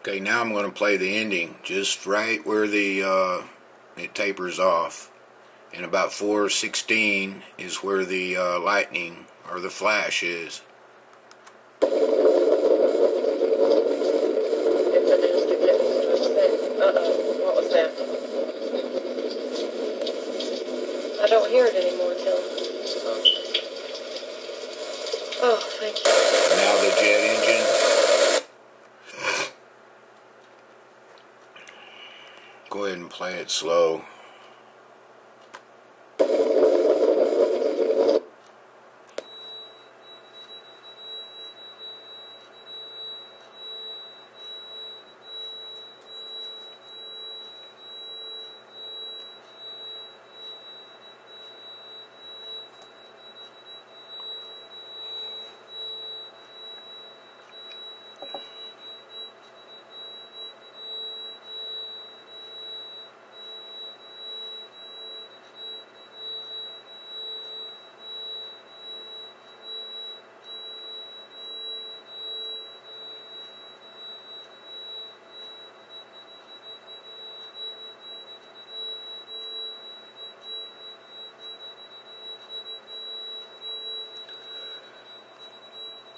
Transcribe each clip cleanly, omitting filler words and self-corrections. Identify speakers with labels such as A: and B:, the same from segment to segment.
A: Okay, now I'm going to play the ending just right where it tapers off. And about 4:16 is where the lightning or the flash is.
B: What was that? I don't hear it anymore, Tim. Oh, thank you.
A: Now the jet engine. Go ahead and play it slow.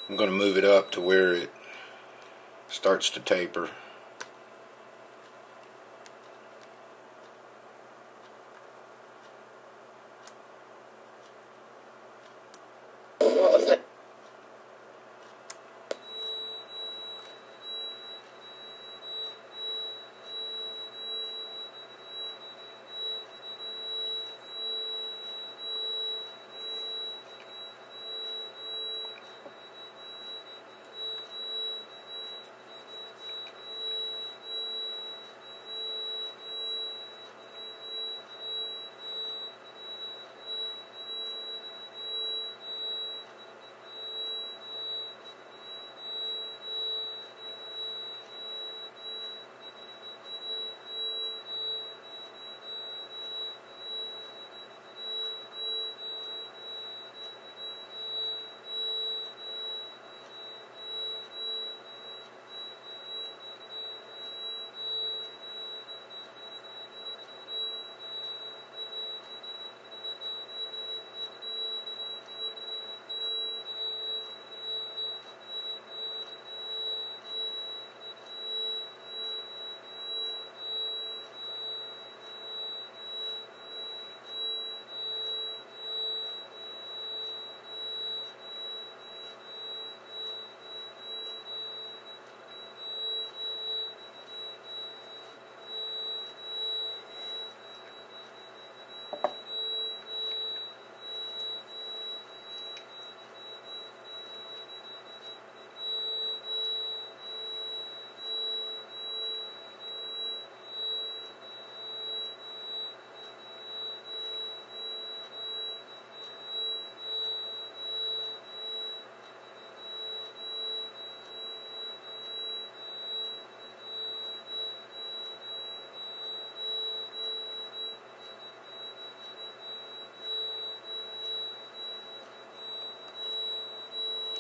A: I'm going to move it up to where it starts to taper.
B: What was that?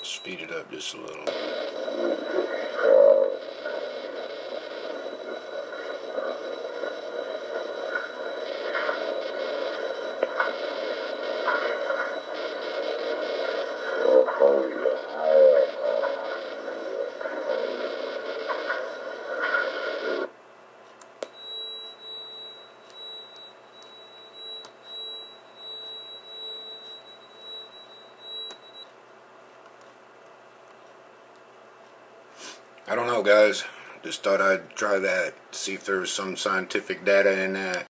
A: Speed it up just a little. I don't know, guys. Just thought I'd try that, see if there was some scientific data in that.